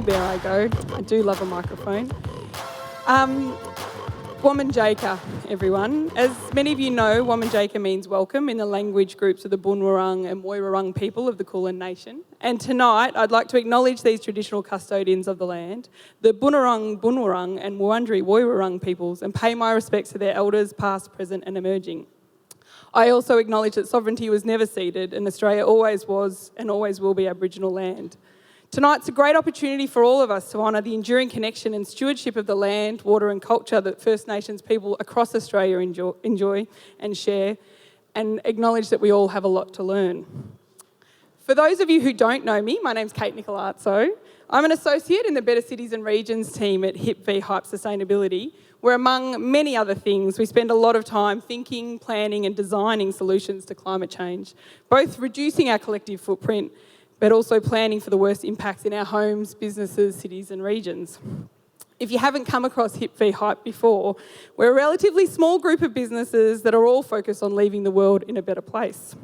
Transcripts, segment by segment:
there I go. I do love a microphone. Wominjeka, everyone. As many of you know, Wominjeka means welcome in the language groups of the Bunurong and Woiwurrung people of the Kulin Nation. And tonight, I'd like to acknowledge these traditional custodians of the land, the Bunurong, Bunurong and Wurundjeri Woiwurrung peoples, and pay my respects to their elders, past, present and emerging. I also acknowledge that sovereignty was never ceded and Australia always was and always will be Aboriginal land. Tonight's a great opportunity for all of us to honour the enduring connection and stewardship of the land, water and culture that First Nations people across Australia enjoy and share, and acknowledge that we all have a lot to learn. For those of you who don't know me, my name's Kate Nicolas. I'm an associate in the Better Cities and Regions team at HIP v Hype Sustainability, where among many other things, we spend a lot of time thinking, planning and designing solutions to climate change, both reducing our collective footprint but also planning for the worst impacts in our homes, businesses, cities and regions. If you haven't come across HIP v Hype before, we're a relatively small group of businesses that are all focused on leaving the world in a better place.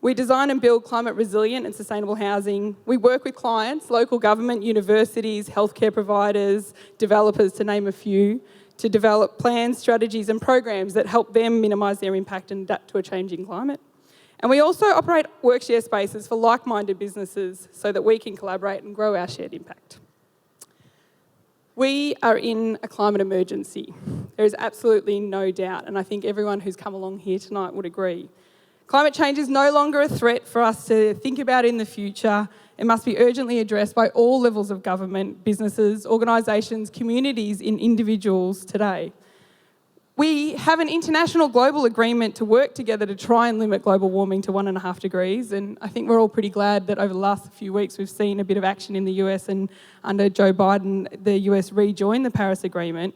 We design and build climate resilient and sustainable housing. We work with clients, local government, universities, healthcare providers, developers, to name a few, to develop plans, strategies and programs that help them minimise their impact and adapt to a changing climate. And we also operate workshare spaces for like-minded businesses so that we can collaborate and grow our shared impact. We are in a climate emergency. There is absolutely no doubt, and I think everyone who's come along here tonight would agree. Climate change is no longer a threat for us to think about in the future. It must be urgently addressed by all levels of government, businesses, organisations, communities and individuals today. We have an international global agreement to work together to try and limit global warming to 1.5 degrees, and I think we're all pretty glad that over the last few weeks we've seen a bit of action in the US, and under Joe Biden, the US rejoined the Paris Agreement.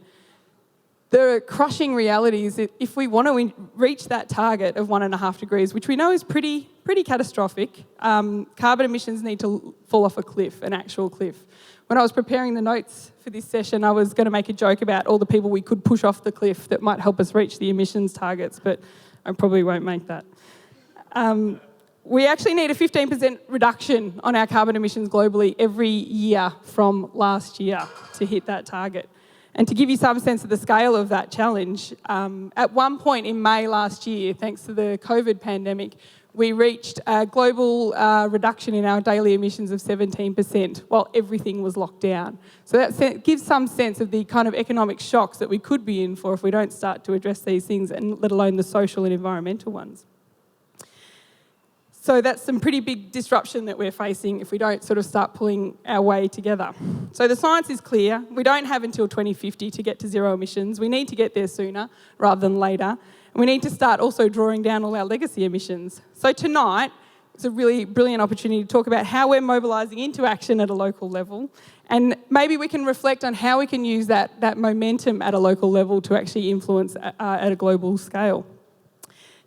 The crushing reality is that if we want to reach that target of 1.5 degrees, which we know is pretty catastrophic, carbon emissions need to fall off a cliff, an actual cliff. When I was preparing the notes for this session, I was going to make a joke about all the people we could push off the cliff that might help us reach the emissions targets, but I probably won't make that. We actually need a 15% reduction on our carbon emissions globally every year from last year to hit that target. And to give you some sense of the scale of that challenge, at one point in May last year, thanks to the COVID pandemic, we reached a global reduction in our daily emissions of 17% while everything was locked down. So that gives some sense of the kind of economic shocks that we could be in for if we don't start to address these things, and let alone the social and environmental ones. So that's some pretty big disruption that we're facing if we don't sort of start pulling our way together. So the science is clear. We don't have until 2050 to get to zero emissions. We need to get there sooner rather than later. And we need to start also drawing down all our legacy emissions. So tonight, it's a really brilliant opportunity to talk about how we're mobilising into action at a local level. And maybe we can reflect on how we can use that momentum at a local level to actually influence at a global scale.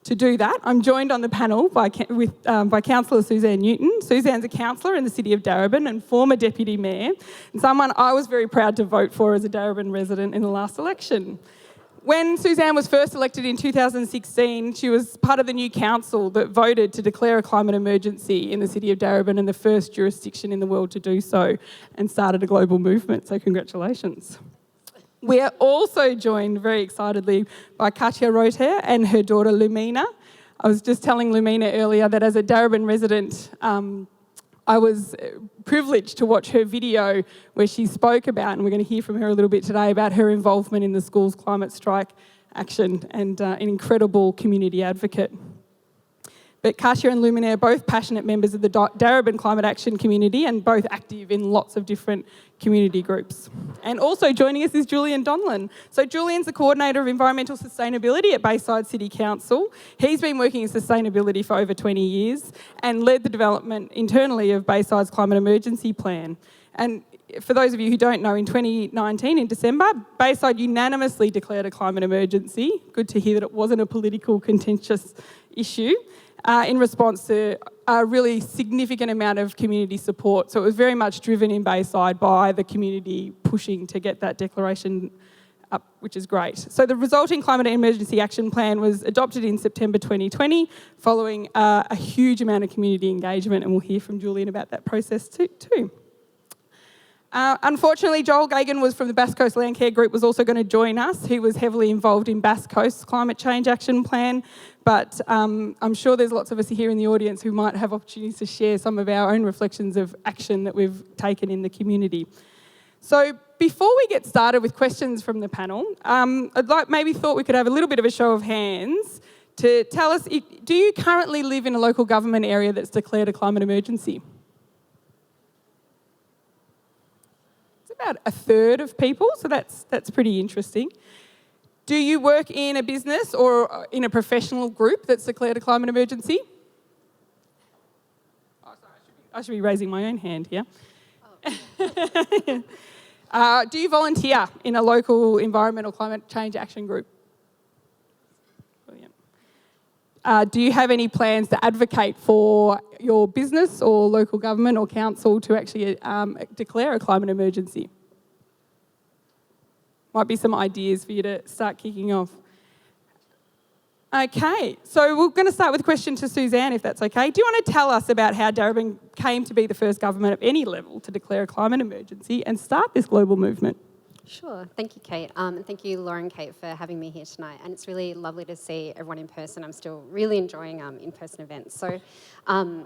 To do that, I'm joined on the panel by Councillor Suzanne Newton. Suzanne's a councillor in the city of Daraban and former Deputy Mayor, and someone I was very proud to vote for as a Daraban resident in the last election. When Suzanne was first elected in 2016, she was part of the new council that voted to declare a climate emergency in the city of Daraban, and the first jurisdiction in the world to do so, and started a global movement, so congratulations. We are also joined very excitedly by Katja Roter and her daughter Lumina. I was just telling Lumina earlier that as a Daraban resident, I was privileged to watch her video where she spoke about, and we're going to hear from her a little bit today, about her involvement in the school's climate strike action, and an incredible community advocate. But Katja and Lumina are both passionate members of the Daraban climate action community and both active in lots of different community groups. And also joining us is Julian Donlan. So Julian's the Coordinator of Environmental Sustainability at Bayside City Council. He's been working in sustainability for over 20 years and led the development internally of Bayside's climate emergency plan. And for those of you who don't know, in 2019, in December, Bayside unanimously declared a climate emergency. Good to hear that it wasn't a political contentious issue. In response to a really significant amount of community support. So it was very much driven in Bayside by the community pushing to get that declaration up, which is great. So the resulting Climate Emergency Action Plan was adopted in September 2020, following a huge amount of community engagement, and we'll hear from Julian about that process too. Unfortunately, Joel Gagan was from the Bass Coast Landcare Group, was also going to join us. He was heavily involved in Bass Coast's Climate Change Action Plan, but I'm sure there's lots of us here in the audience who might have opportunities to share some of our own reflections of action that we've taken in the community. So before we get started with questions from the panel, maybe thought we could have a little bit of a show of hands to tell us, do you currently live in a local government area that's declared a climate emergency? About a third of people, so that's pretty interesting. Do you work in a business or in a professional group that's declared a climate emergency? Oh, sorry, I should be raising my own hand here. Oh. Do you volunteer in a local environmental climate change action group? Brilliant. Do you have any plans to advocate for your business or local government or council to actually declare a climate emergency? Might be some ideas for you to start kicking off. Okay, so we're going to start with a question to Suzanne, if that's okay. Do you want to tell us about how Daraban came to be the first government of any level to declare a climate emergency and start this global movement? Sure. Thank you, Kate. And thank you, Laura and Kate, for having me here tonight. And it's really lovely to see everyone in person. I'm still really enjoying in-person events. So I'm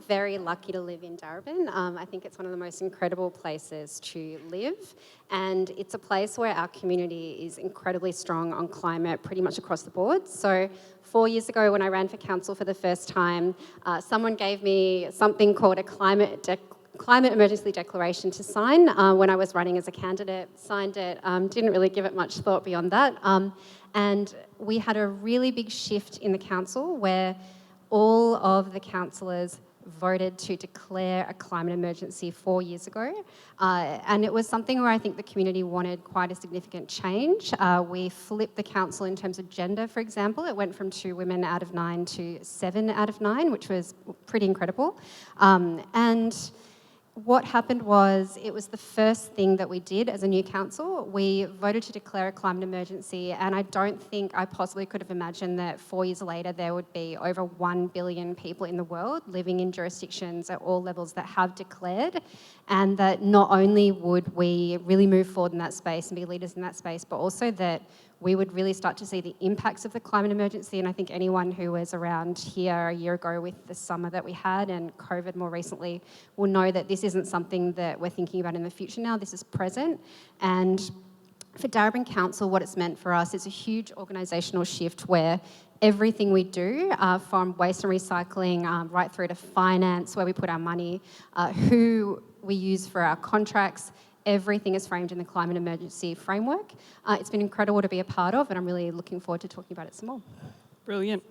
very lucky to live in Daraban. I think it's one of the most incredible places to live. And it's a place where our community is incredibly strong on climate pretty much across the board. So 4 years ago, when I ran for council for the first time, someone gave me something called a climate emergency declaration to sign when I was running as a candidate. Signed it, didn't really give it much thought beyond that. And we had a really big shift in the council where all of the councillors voted to declare a climate emergency 4 years ago. And it was something where I think the community wanted quite a significant change. We flipped the council in terms of gender, for example. It went from 2 women out of 9 to 7 out of 9, which was pretty incredible. And what happened was, it was the first thing that we did as a new council. We voted to declare a climate emergency, and I don't think I possibly could have imagined that 4 years later there would be over 1 billion people in the world living in jurisdictions at all levels that have declared, and that not only would we really move forward in that space and be leaders in that space, but also that we would really start to see the impacts of the climate emergency. And I think anyone who was around here a year ago with the summer that we had and COVID more recently will know that this isn't something that we're thinking about in the future now. This is present. And for Daraban Council, what it's meant for us is a huge organisational shift where everything we do, from waste and recycling right through to finance, where we put our money, who we use for our contracts, everything is framed in the climate emergency framework. It's been incredible to be a part of, and I'm really looking forward to talking about it some more. Brilliant.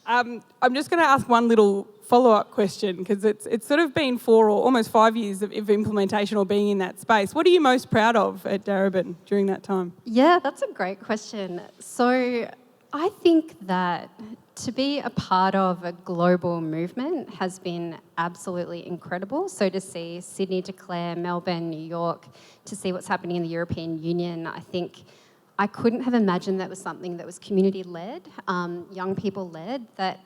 I'm just going to ask one little follow-up question, because it's sort of been 4 or almost 5 years of implementation or being in that space. What are you most proud of at Daraban during that time? Yeah, that's a great question. So I think that to be a part of a global movement has been absolutely incredible. So to see Sydney declare, Melbourne, New York, to see what's happening in the European Union, I think I couldn't have imagined that was something that was community-led, young people-led, that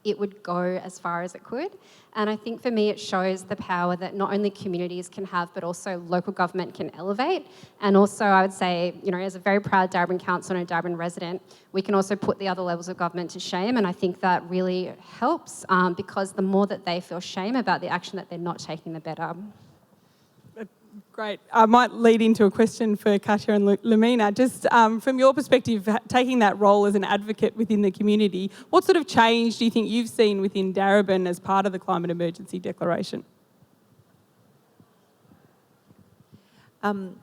it would go as far as it could. And I think for me it shows the power that not only communities can have, but also local government can elevate. And also I would say, you know, as a very proud Daraban council and a Daraban resident, we can also put the other levels of government to shame. And I think that really helps because the more that they feel shame about the action that they're not taking, the better. Great. I might lead into a question for Katja and Lamina. Just from your perspective, taking that role as an advocate within the community, what sort of change do you think you've seen within Daraban as part of the Climate Emergency Declaration? And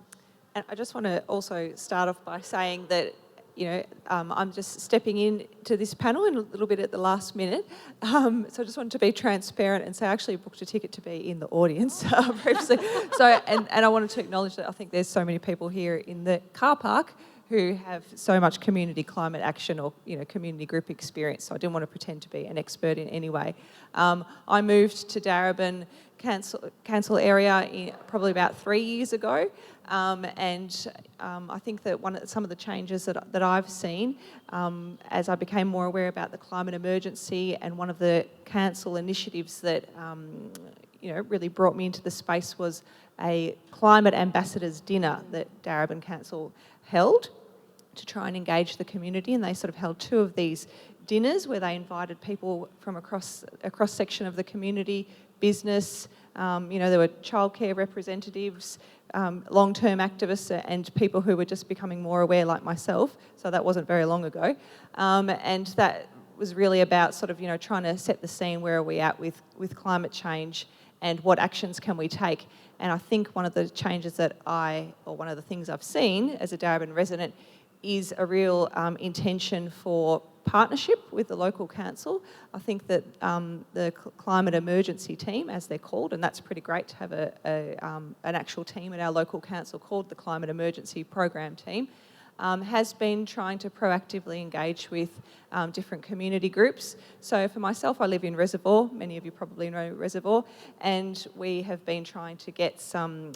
I just want to also start off by saying that, you know, I'm just stepping into this panel in a little bit at the last minute. So I just wanted to be transparent and say I actually booked a ticket to be in the audience previously. So, and I wanted to acknowledge that I think there's so many people here in the car park who have so much community climate action or, you know, community group experience. So I didn't want to pretend to be an expert in any way. I moved to Daraban Council area probably about 3 years ago. And I think that some of the changes that I've seen as I became more aware about the climate emergency, and one of the council initiatives that really brought me into the space was a climate ambassadors dinner that Daraban Council held to try and engage the community, and they sort of held 2 of these dinners where they invited people from a cross-section of the community, business, there were childcare representatives, long-term activists and people who were just becoming more aware like myself, so that wasn't very long ago. And that was really about sort of, trying to set the scene, where are we at with climate change and what actions can we take. And I think one of the changes one of the things I've seen as a Daraban resident is a real intention for partnership with the local council. I think that the climate emergency team, as they're called, and that's pretty great to have an actual team at our local council called the Climate Emergency Program Team, has been trying to proactively engage with different community groups. So for myself, I live in Reservoir. Many of you probably know Reservoir, and we have been trying to get some,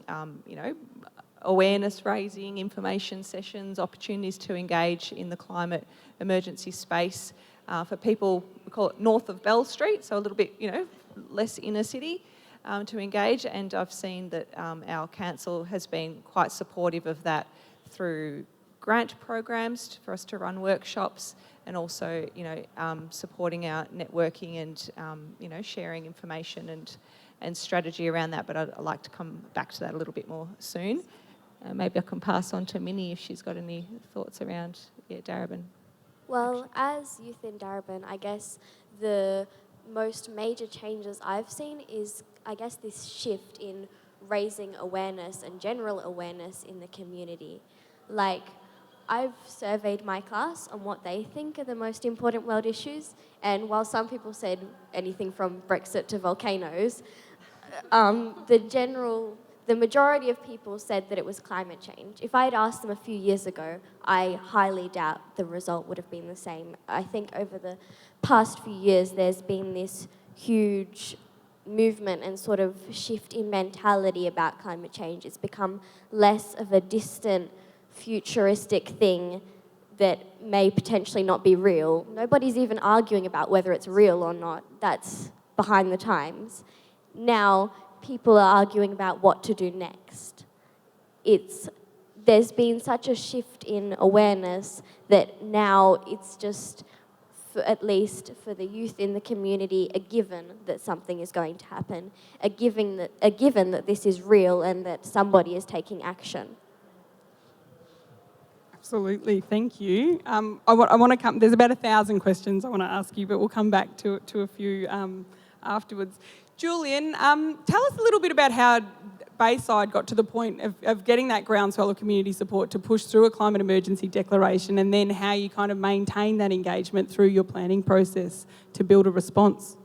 awareness raising, information sessions, opportunities to engage in the climate emergency space for people, we call it north of Bell Street, so a little bit, less inner city, to engage. And I've seen that our council has been quite supportive of that through grant programs for us to run workshops, and also, supporting our networking and, sharing information and strategy around that. But I'd like to come back to that a little bit more soon. Maybe I can pass on to Minnie if she's got any thoughts around Daraban. Well, as youth in Daraban, I guess the most major changes I've seen is, this shift in raising awareness and general awareness in the community. Like, I've surveyed my class on what they think are the most important world issues, and while some people said anything from Brexit to volcanoes, the majority of people said that it was climate change. If I had asked them a few years ago, I highly doubt the result would have been the same. I think over the past few years, there's been this huge movement and sort of shift in mentality about climate change. It's become less of a distant, futuristic thing that may potentially not be real. Nobody's even arguing about whether it's real or not. That's behind the times. Now, people are arguing about what to do next. There's been such a shift in awareness that now it's just, at least for the youth in the community, a given that something is going to happen, a given that this is real and that somebody is taking action. Absolutely, thank you. I want to come. There's about 1,000 questions I want to ask you, but we'll come back to a few afterwards. Julian, tell us a little bit about how Bayside got to the point of getting that groundswell of community support to push through a climate emergency declaration, and then how you kind of maintain that engagement through your planning process to build a response.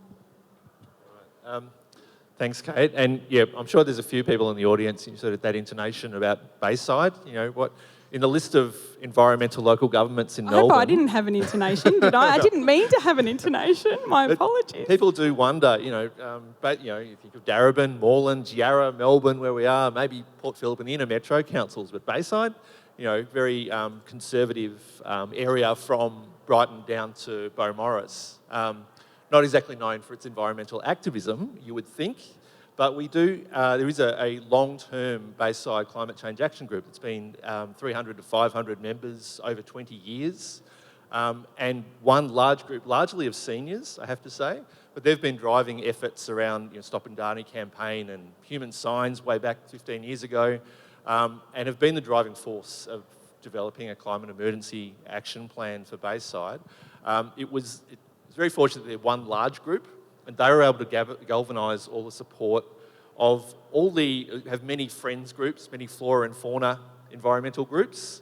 Thanks, Kate. And I'm sure there's a few people in the audience in sort of that intonation about Bayside. In the list of environmental local governments in Melbourne... I hope I didn't have an intonation, did I? I didn't mean to have an intonation. My apologies. People do wonder, but you think of Daraban, Moreland, Yarra, Melbourne, where we are, maybe Port Phillip and the inner metro councils, but Bayside, very conservative area from Brighton down to Beaumaris. Not exactly known for its environmental activism, you would think, but we do, there is a long-term Bayside Climate Change Action Group. It's been 300 to 500 members over 20 years, and one large group, largely of seniors, I have to say, but they've been driving efforts around Stop Ndani campaign and human signs way back 15 years ago, and have been the driving force of developing a climate emergency action plan for Bayside. It was very fortunate that they're one large group, and they were able to galvanise all the support of have many friends groups, many flora and fauna environmental groups,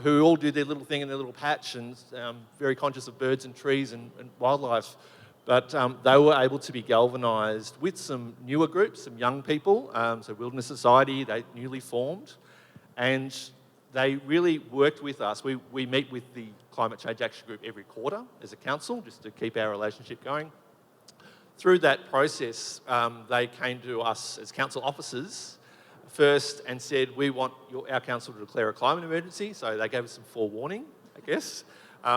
who all do their little thing in their little patch and very conscious of birds and trees and wildlife. But they were able to be galvanised with some newer groups, some young people, so Wilderness Society, they newly formed, and they really worked with us. We meet with the Climate Change Action Group every quarter as a council, just to keep our relationship going. Through that process, they came to us as council officers first and said, we want our council to declare a climate emergency. So they gave us some forewarning, I guess,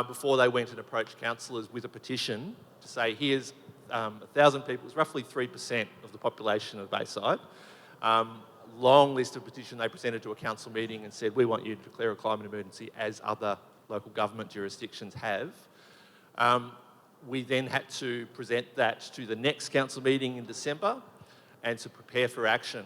before they went and approached councillors with a petition to say, here's 1,000 people. It was roughly 3% of the population of Bayside. Long list of petition they presented to a council meeting and said, we want you to declare a climate emergency as other local government jurisdictions have. We then had to present that to the next council meeting in December and to prepare for action.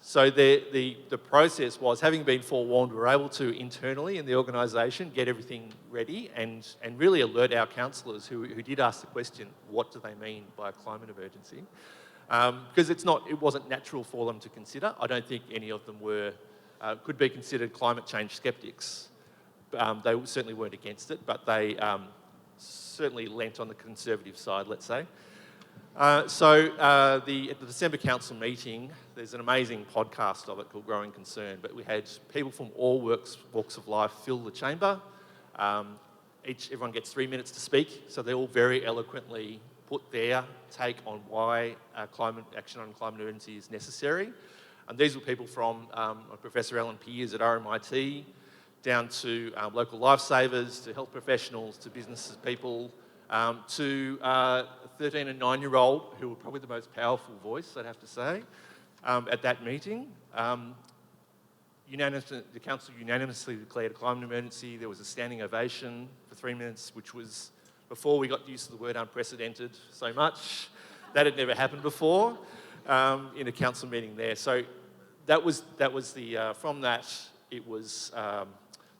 So the process was, having been forewarned, we were able to internally in the organisation get everything ready and really alert our councillors who did ask the question, what do they mean by a climate emergency? Because it wasn't natural for them to consider. I don't think any of them could be considered climate change sceptics. They certainly weren't against it, but they certainly leant on the conservative side, let's say. At the December council meeting, there's an amazing podcast of it called Growing Concern, but we had people from all walks of life fill the chamber. Everyone gets 3 minutes to speak, so they all very eloquently put their take on why climate action on climate emergency is necessary. And these were people from Professor Alan Peers at RMIT, down to local lifesavers, to health professionals, to business people, to a 13 and 9-year-old, who were probably the most powerful voice, I'd have to say, at that meeting. The council unanimously declared a climate emergency. There was a standing ovation for 3 minutes, which was before we got used to the word unprecedented so much. That had never happened before in a council meeting there. So from that, it was,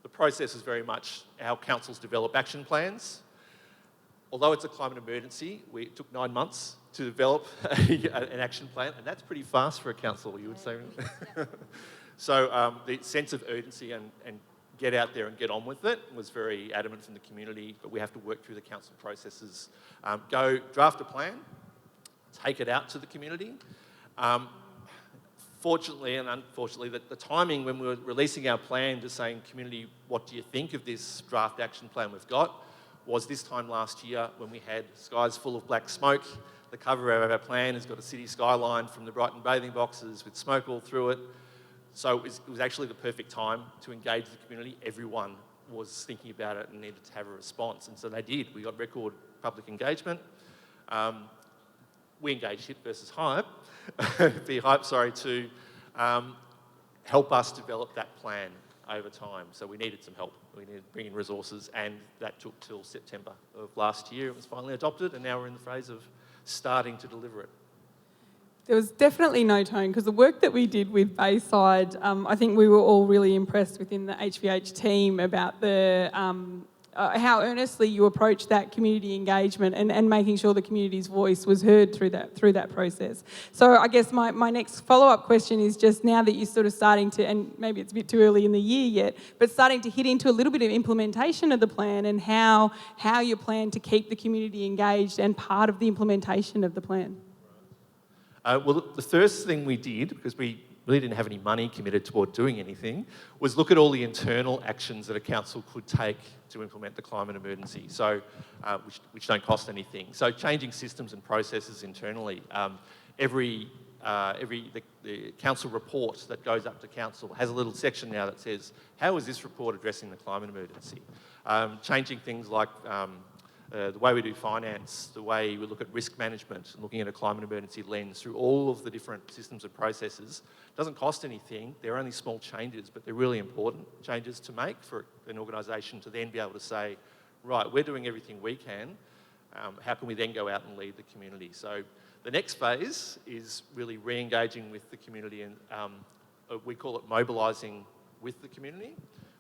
the process is very much how councils develop action plans. Although it's a climate emergency, it took 9 months to develop an action plan, and that's pretty fast for a council, you would say. So the sense of urgency and get out there and get on with it was very adamant from the community, but we have to work through the council processes. Go draft a plan, take it out to the community. Fortunately and unfortunately, the timing when we were releasing our plan to saying, community, what do you think of this draft action plan we've got, was this time last year when we had skies full of black smoke. The cover of our plan has got a city skyline from the Brighton bathing boxes with smoke all through it. So it was actually the perfect time to engage the community. Everyone was thinking about it and needed to have a response. And so they did. We got record public engagement. We engaged Hit versus Hype, to help us develop that plan over time. So we needed some help. We needed to bring in resources, and that took till September of last year. It was finally adopted, and now we're in the phase of starting to deliver it. There was definitely no tone, because the work that we did with Bayside, I think we were all really impressed within the HVH team about the how earnestly you approached that community engagement and making sure the community's voice was heard through that process. So I guess my next follow-up question is, just now that you're sort of starting to, and maybe it's a bit too early in the year yet, but starting to hit into a little bit of implementation of the plan and how you plan to keep the community engaged and part of the implementation of the plan. Well, the first thing we did, because we really didn't have any money committed toward doing anything, was look at all the internal actions that a council could take to implement the climate emergency, so which don't cost anything. So changing systems and processes internally. The council report that goes up to council has a little section now that says, how is this report addressing the climate emergency? Changing things like the way we do finance, the way we look at risk management, and looking at a climate emergency lens through all of the different systems and processes. Doesn't cost anything. They're only small changes, but they're really important changes to make for an organisation to then be able to say, right, we're doing everything we can. How can we then go out and lead the community? So the next phase is really re-engaging with the community, and we call it mobilising with the community,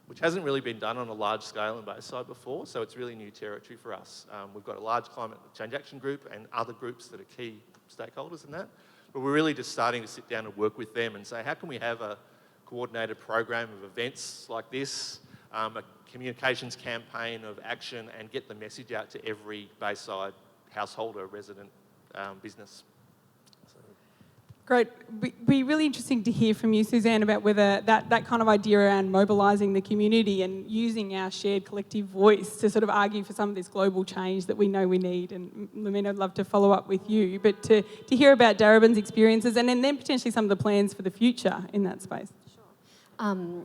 which hasn't really been done on a large scale in Bayside before, so it's really new territory for us. We've got a large climate change action group and other groups that are key stakeholders in that, but we're really just starting to sit down and work with them and say, how can we have a coordinated program of events like this, a communications campaign of action, and get the message out to every Bayside householder, resident, business. Great. It'd be really interesting to hear from you, Suzanne, about whether that kind of idea around mobilising the community and using our shared collective voice to sort of argue for some of this global change that we know we need. And Lamina, I'd love to follow up with you, but to hear about Daraban's experiences and then potentially some of the plans for the future in that space. Sure.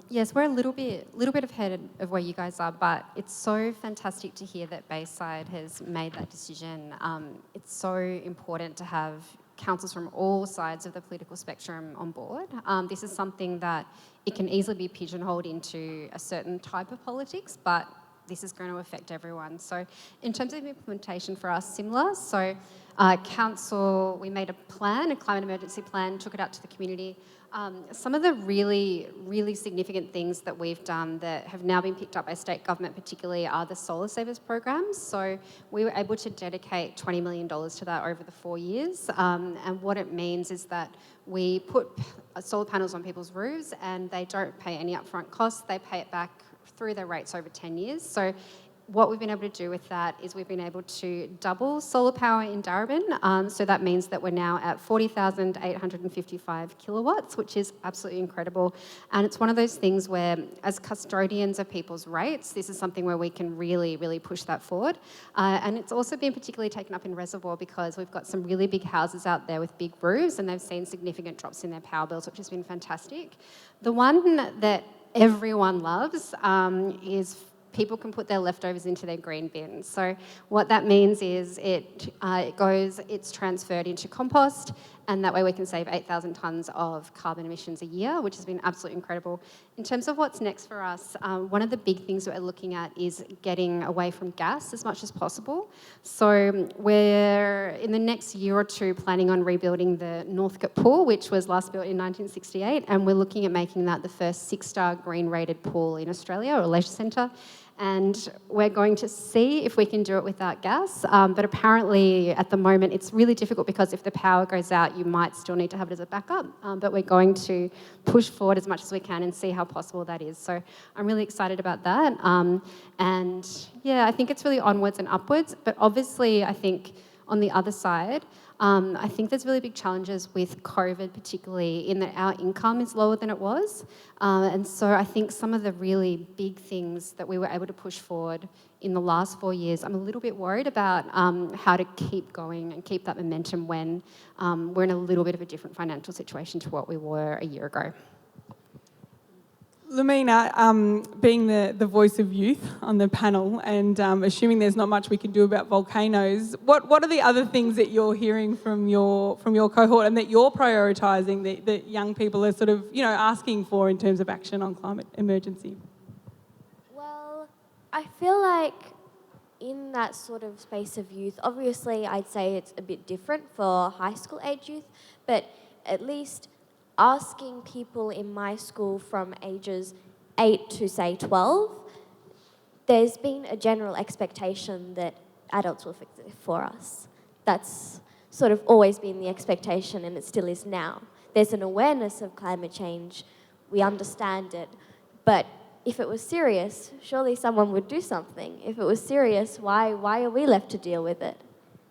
Yes, we're a little bit ahead of where you guys are, but it's so fantastic to hear that Bayside has made that decision. It's so important to have councils from all sides of the political spectrum on board. This is something that it can easily be pigeonholed into a certain type of politics, but this is going to affect everyone. So in terms of implementation for us, similar. So council, we made a climate emergency plan, took it out to the community. Some of the really, really significant things that we've done that have now been picked up by state government particularly are the Solar Savers programs. So we were able to dedicate $20 million to that over the 4 years. And what it means is that we put solar panels on people's roofs and they don't pay any upfront costs. They pay it back through their rates over 10 years. So what we've been able to do with that is we've been able to double solar power in Daraban. So that means that we're now at 40,855 kilowatts, which is absolutely incredible. And it's one of those things where, as custodians of people's rates, this is something where we can really, really push that forward. And it's also been particularly taken up in Reservoir because we've got some really big houses out there with big roofs and they've seen significant drops in their power bills, which has been fantastic. The one that everyone loves is people can put their leftovers into their green bin. So what that means is it's transferred into compost, and that way we can save 8,000 tonnes of carbon emissions a year, which has been absolutely incredible. In terms of what's next for us, one of the big things that we're looking at is getting away from gas as much as possible. So we're, in the next year or two, planning on rebuilding the Northcote pool, which was last built in 1968, and we're looking at making that the first 6-star green-rated pool in Australia, or a leisure centre. And we're going to see if we can do it without gas. But apparently, at the moment, it's really difficult because if the power goes out, you might still need to have it as a backup. But we're going to push forward as much as we can and see how possible that is. So I'm really excited about that. And yeah, I think it's really onwards and upwards. But obviously, I think on the other side, I think there's really big challenges with COVID, particularly in that our income is lower than it was. And so I think some of the really big things that we were able to push forward in the last 4 years, I'm a little bit worried about how to keep going and keep that momentum when we're in a little bit of a different financial situation to what we were a year ago. Lumina, being the voice of youth on the panel and assuming there's not much we can do about volcanoes, what are the other things that you're hearing from your cohort and that you're prioritising that young people are sort of, asking for in terms of action on climate emergency? Well, I feel like in that sort of space of youth, obviously I'd say it's a bit different for high school age youth, but at least asking people in my school from ages 8 to, say, 12, there's been a general expectation that adults will fix it for us. That's sort of always been the expectation, and it still is now. There's an awareness of climate change. We understand it. But if it was serious, surely someone would do something. If it was serious, why are we left to deal with it?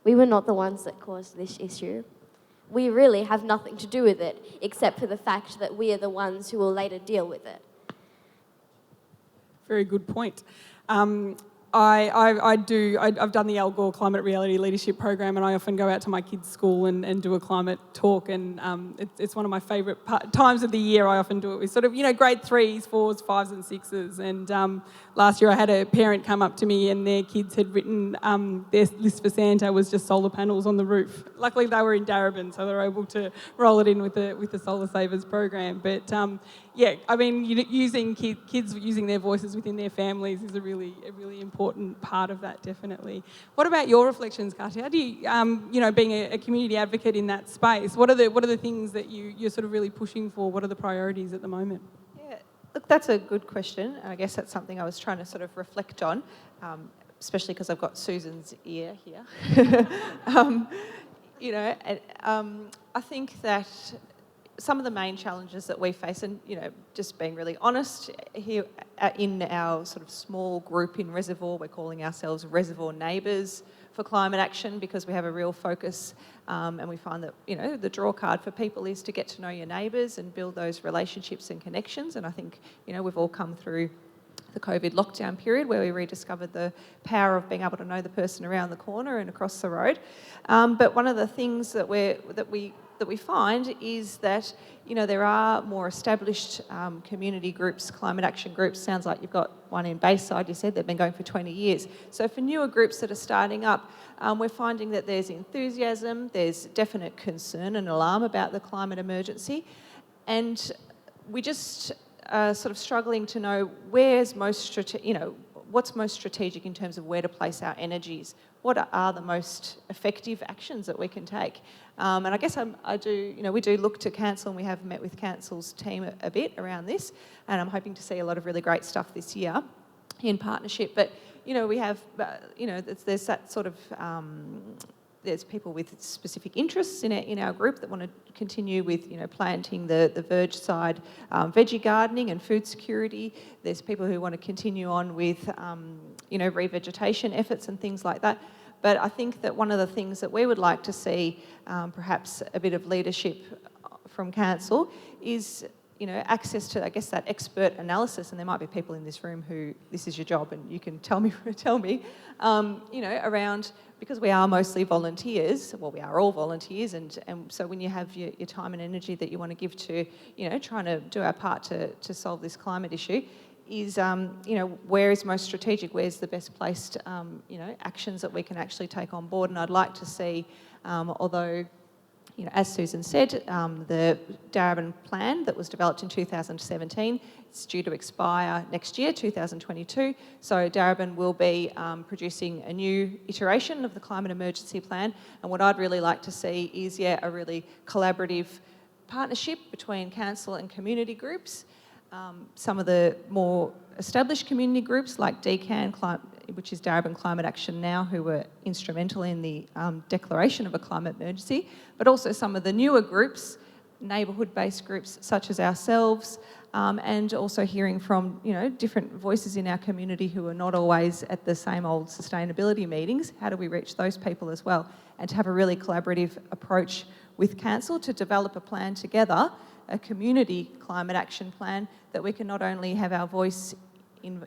We were not the ones that caused this issue. We really have nothing to do with it, except for the fact that we are the ones who will later deal with it. Very good point. I've done the Al Gore Climate Reality Leadership Program, and I often go out to my kids' school and do a climate talk, and it's one of my favourite times of the year. I often do it with sort of, grade 3s, 4s, 5s and 6s, and last year I had a parent come up to me and their kids had written their list for Santa was just solar panels on the roof. Luckily they were in Daraban, so they were able to roll it in with the Solar Savers program. But using kids using their voices within their families is a really important part of that, definitely. What about your reflections, Katia? How do you, being a community advocate in that space, what are the things that you're sort of really pushing for? What are the priorities at the moment? Yeah, look, that's a good question. I guess that's something I was trying to sort of reflect on, especially because I've got Susan's ear here. I think that some of the main challenges that we face, and just being really honest, here in our sort of small group in Reservoir, we're calling ourselves Reservoir Neighbours for climate action because we have a real focus, and we find that the draw card for people is to get to know your neighbours and build those relationships and connections. And I think we've all come through the COVID lockdown period where we rediscovered the power of being able to know the person around the corner and across the road. But one of the things that that we find is that, you know, there are more established community groups, climate action groups. Sounds like you've got one in Bayside, you said, they've been going for 20 years. So for newer groups that are starting up, we're finding that there's enthusiasm, there's definite concern and alarm about the climate emergency. And we just are sort of struggling to know what's most strategic in terms of where to place our energies. What are the most effective actions that we can take? And I guess we do look to council, and we have met with council's team a bit around this, and I'm hoping to see a lot of really great stuff this year in partnership. But, you know, we have, there's that sort of, there's people with specific interests in our group that want to continue with, you know, planting the verge side, veggie gardening and food security. There's people who want to continue on with, revegetation efforts and things like that. But I think that one of the things that we would like to see, perhaps a bit of leadership from council, is, you know, access to, I guess, that expert analysis. And there might be people in this room who this is your job, and you can tell me, around, because we are mostly volunteers. Well, we are all volunteers, and so when you have your time and energy that you want to give to, you know, trying to do our part to solve this climate issue, is, where is most strategic, where's the best placed, actions that we can actually take on board. And I'd like to see, although, you know, as Susan said, the Daraban plan that was developed in 2017, it's due to expire next year, 2022. So Daraban will be producing a new iteration of the climate emergency plan. And what I'd really like to see is, a really collaborative partnership between council and community groups. Some of the more established community groups like DCAN, which is Daraban Climate Action Now, who were instrumental in the declaration of a climate emergency, but also some of the newer groups, neighbourhood-based groups such as ourselves, and also hearing from, you know, different voices in our community who are not always at the same old sustainability meetings. How do we reach those people as well? And to have a really collaborative approach with council to develop a plan together, a community climate action plan, that we can not only have our voice in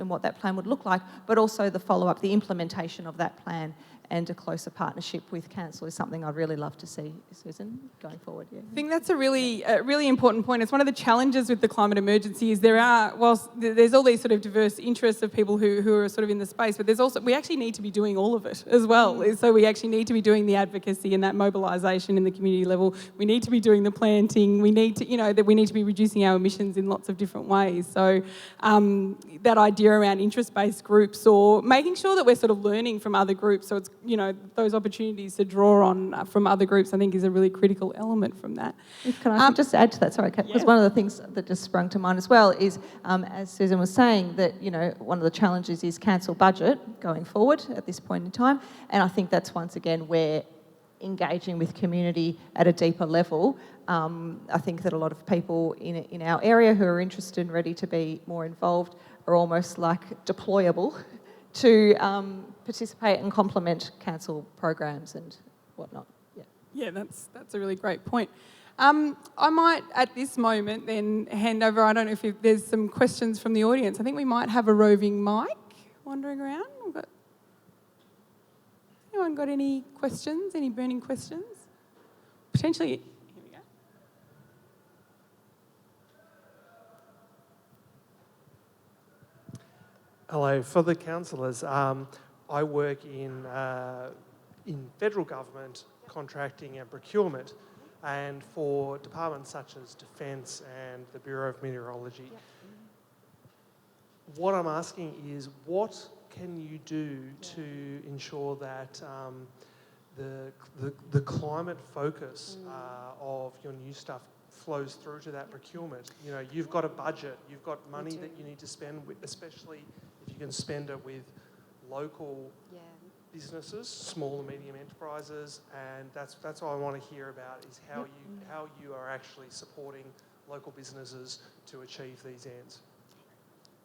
what that plan would look like, but also the follow-up, the implementation of that plan, and a closer partnership with council is something I'd really love to see, Susan, going forward. Yeah. I think that's a really important point. It's one of the challenges with the climate emergency is whilst there's all these sort of diverse interests of people who are sort of in the space, but there's also, we actually need to be doing all of it as well. So we actually need to be doing the advocacy and that mobilisation in the community level. We need to be doing the planting. We need to, that we need to be reducing our emissions in lots of different ways. So that idea around interest-based groups, or making sure that we're sort of learning from other groups, so it's, those opportunities to draw on from other groups, I think is a really critical element from that. Can I just add to that? Sorry, because one of the things that just sprung to mind as well is, as Susan was saying, that, one of the challenges is council budget going forward at this point in time. And I think that's once again where engaging with community at a deeper level, I think that a lot of people in our area who are interested and ready to be more involved are almost like deployable to participate and complement council programs and whatnot. Yeah, that's a really great point. I might, at this moment, then hand over, I don't know if there's some questions from the audience. I think we might have a roving mic wandering around. Anyone got any questions, any burning questions? Potentially, here we go. Hello, for the councillors, I work in federal government contracting and procurement, and for departments such as Defence and the Bureau of Meteorology. Yep. What I'm asking is, what can you do to ensure that the climate focus of your new stuff flows through to that procurement? You've got a budget, you've got money that you need to spend, especially if you can spend it with local businesses, small and medium enterprises, and that's what I want to hear about, is how you are actually supporting local businesses to achieve these ends.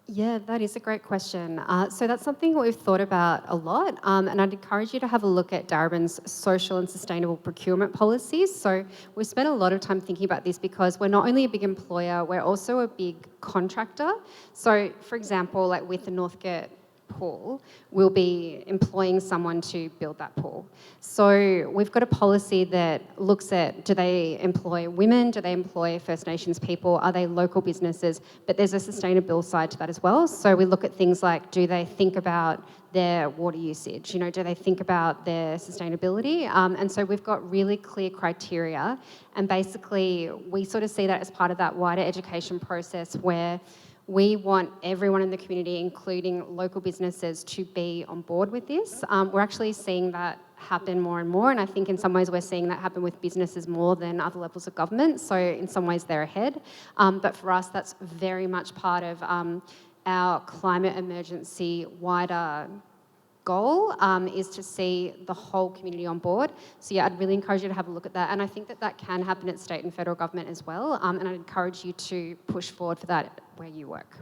Yeah, that is a great question. So that's something we've thought about a lot, and I'd encourage you to have a look at Daraban's social and sustainable procurement policies. So we've spent a lot of time thinking about this because we're not only a big employer, we're also a big contractor. So, for example, like with the Northgate pool, we'll be employing someone to build that pool. So we've got a policy that looks at, do they employ women, do they employ First Nations people, are they local businesses, but there's a sustainable side to that as well. So we look at things like, do they think about their water usage, do they think about their sustainability? And so we've got really clear criteria, and basically we sort of see that as part of that wider education process where we want everyone in the community, including local businesses, to be on board with this. We're actually seeing that happen more and more, and I think in some ways we're seeing that happen with businesses more than other levels of government, so in some ways they're ahead. But for us, that's very much part of our climate emergency wider goal is to see the whole community on board. So yeah, I'd really encourage you to have a look at that. And I think that that can happen at state and federal government as well. And I'd encourage you to push forward for that where you work.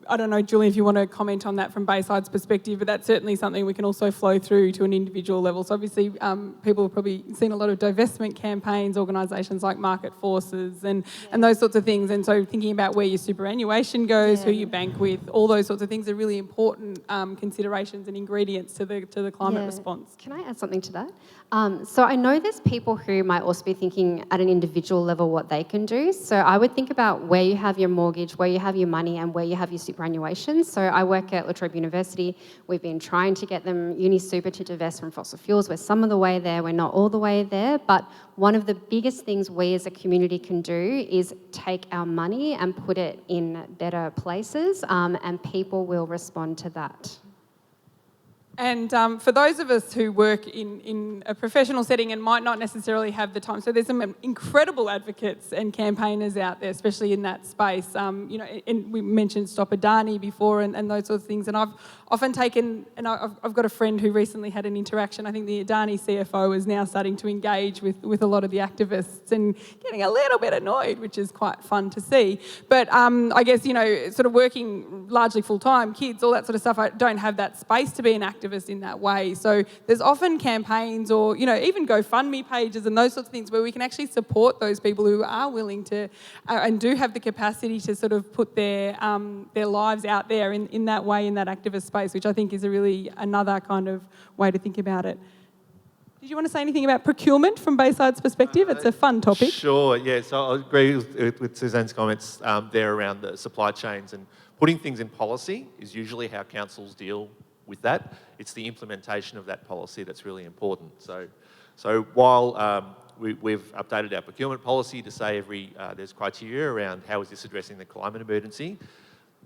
I don't know, Julie, if you want to comment on that from Bayside's perspective, but that's certainly something we can also flow through to an individual level. So obviously people have probably seen a lot of divestment campaigns, organisations like Market Forces and those sorts of things. And so thinking about where your superannuation goes, who you bank with, all those sorts of things are really important considerations and ingredients to the climate response. Can I add something to that? So I know there's people who might also be thinking at an individual level what they can do. So I would think about where you have your mortgage, where you have your money, and where you have your superannuation. So I work at La Trobe University. We've been trying to get them uni super to divest from fossil fuels. We're some of the way there, we're not all the way there, but one of the biggest things we as a community can do is take our money and put it in better places, and people will respond to that. And for those of us who work in a professional setting and might not necessarily have the time, so there's some incredible advocates and campaigners out there, especially in that space. And we mentioned Stop Adani before and those sorts of things. And I've often taken, and I've got a friend who recently had an interaction. I think the Adani CFO is now starting to engage with a lot of the activists and getting a little bit annoyed, which is quite fun to see. But I guess, sort of working largely full-time, kids, all that sort of stuff, I don't have that space to be an activist in that way. So there's often campaigns or, even GoFundMe pages and those sorts of things where we can actually support those people who are willing to and do have the capacity to sort of put their lives out there in that way, in that activist space, which I think is another kind of way to think about it. Did you want to say anything about procurement from Bayside's perspective? It's a fun topic. Sure, yeah. So I agree with Suzanne's comments there around the supply chains, and putting things in policy is usually how councils deal with that. It's the implementation of that policy that's really important. So while we've updated our procurement policy to say there's criteria around how is this addressing the climate emergency,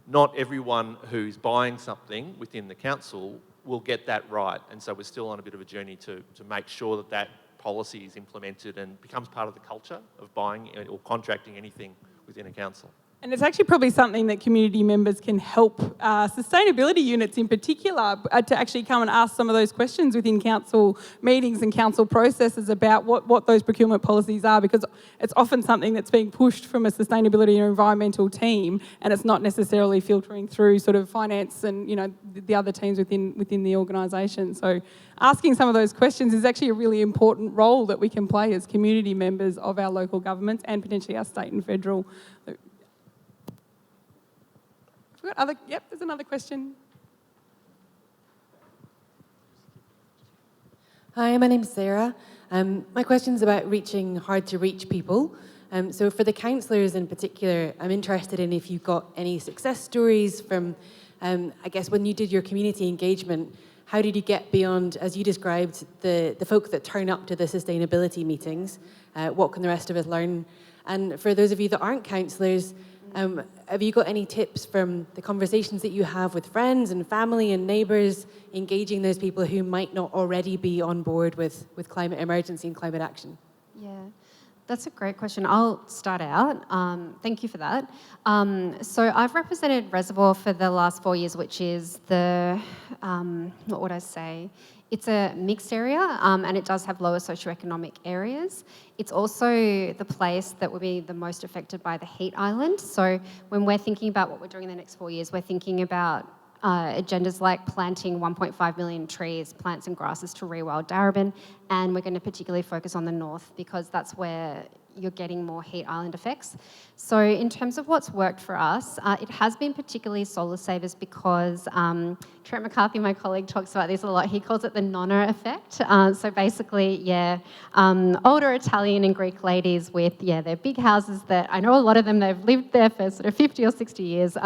not everyone who's buying something within the council will get that right. And so we're still on a bit of a journey to make sure that policy is implemented and becomes part of the culture of buying or contracting anything within a council. And it's actually probably something that community members can help sustainability units in particular to actually come and ask some of those questions within council meetings and council processes about what those procurement policies are, because it's often something that's being pushed from a sustainability or environmental team and it's not necessarily filtering through sort of finance and the other teams within the organisation. So asking some of those questions is actually a really important role that we can play as community members of our local governments and potentially our state and federal. Yep, there's another question. Hi, my name's Sarah. My question's about reaching hard-to-reach people. So for the councillors in particular, I'm interested in if you've got any success stories from, I guess, when you did your community engagement, how did you get beyond, as you described, the folk that turn up to the sustainability meetings? What can the rest of us learn? And for those of you that aren't councillors, have you got any tips from the conversations that you have with friends and family and neighbours, engaging those people who might not already be on board with climate emergency and climate action? Yeah, that's a great question. I'll start out. Thank you for that. So I've represented Reservoir for the last 4 years, which is what would I say? It's a mixed area and it does have lower socioeconomic areas. It's also the place that will be the most affected by the heat island. So when we're thinking about what we're doing in the next 4 years, we're thinking about agendas like planting 1.5 million trees, plants and grasses to rewild Daraban, and we're going to particularly focus on the north because that's where you're getting more heat island effects. So in terms of what's worked for us, it has been particularly solar savers because Trent McCarthy, my colleague, talks about this a lot. He calls it the nonna effect. So basically, older Italian and Greek ladies with, their big houses that, I know a lot of them, they've lived there for sort of 50 or 60 years.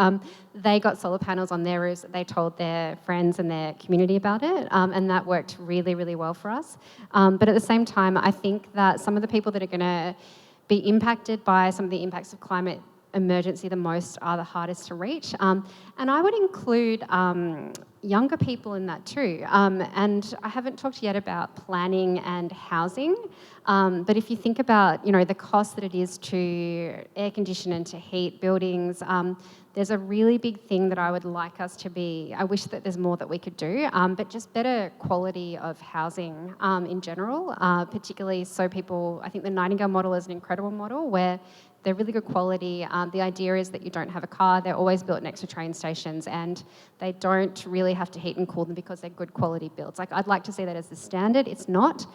They got solar panels on their roofs. They told their friends and their community about it, and that worked really, really well for us. But at the same time, I think that some of the people that are going to be impacted by some of the impacts of climate emergency the most are the hardest to reach. And I would include younger people in that too. And I haven't talked yet about planning and housing, but if you think about, the cost that it is to air condition and to heat buildings, there's a really big thing that I would like us to be, I wish that there's more that we could do, but just better quality of housing in general, particularly so people, I think the Nightingale model is an incredible model where they're really good quality. The idea is that you don't have a car, they're always built next to train stations, and they don't really have to heat and cool them because they're good quality builds. Like, I'd like to see that as the standard, it's not.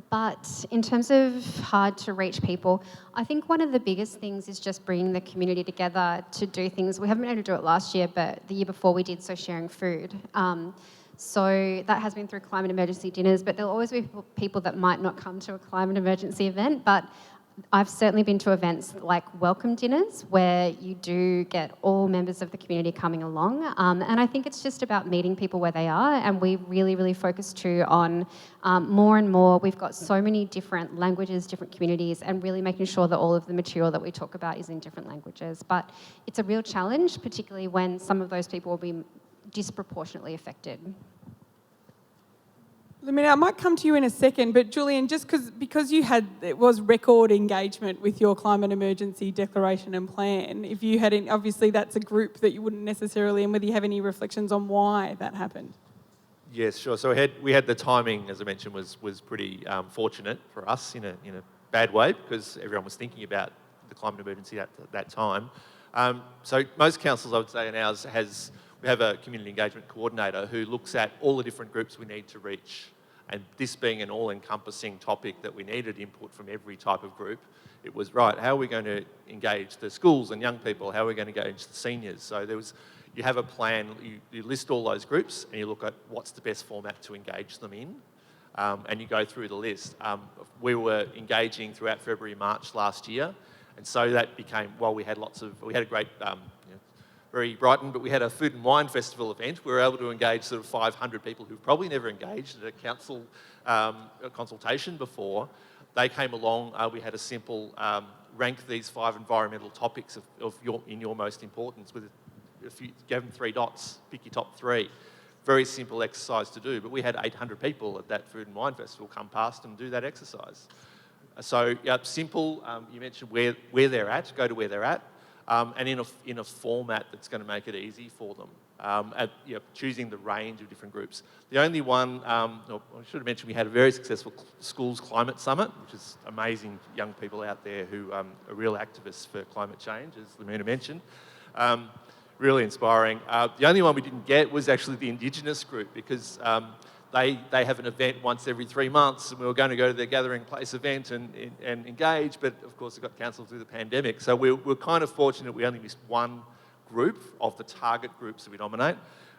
But in terms of hard to reach people, I think one of the biggest things is just bringing the community together to do things. We haven't been able to do it last year, but the year before we did, so sharing food. So that has been through climate emergency dinners, but there'll always be people that might not come to a climate emergency event, but I've certainly been to events like welcome dinners where you do get all members of the community coming along, and I think it's just about meeting people where they are, and we really, really focus too on more and more. We've got so many different languages, different communities, and really making sure that all of the material that we talk about is in different languages. But it's a real challenge, particularly when some of those people will be disproportionately affected. Lamina, I might come to you in a second, but Julian, just because it was record engagement with your climate emergency declaration and plan, if you had, obviously that's a group that you wouldn't necessarily, and whether you have any reflections on why that happened. Yes, sure. So we had the timing, as I mentioned, was pretty fortunate for us in a bad way because everyone was thinking about the climate emergency at that time. So most councils, I would say, in ours we have a community engagement coordinator who looks at all the different groups we need to reach. And this being an all-encompassing topic that we needed input from every type of group, it was, right, how are we going to engage the schools and young people? How are we going to engage the seniors? So you have a plan, you list all those groups and you look at what's the best format to engage them in, and you go through the list. We were engaging throughout February, March last year, and so that became, we had a great, very Brighton, but we had a food and wine festival event. We were able to engage sort of 500 people who've probably never engaged at a council consultation before. They came along. We had a simple rank these 5 environmental topics in your most importance with give them 3 dots, pick your top 3. Very simple exercise to do, but we had 800 people at that food and wine festival come past and do that exercise. So simple. You mentioned where they're at. Go to where they're at. And in a format that's going to make it easy for them, choosing the range of different groups. The only one, I should have mentioned, we had a very successful schools climate summit, which is amazing young people out there who are real activists for climate change, as Lamina mentioned. Really inspiring. The only one we didn't get was actually the Indigenous group because they have an event once every 3 months, and we were going to go to their gathering place event and engage, but of course it got cancelled through the pandemic. So we're kind of fortunate we only missed one group of the target groups that we nominate.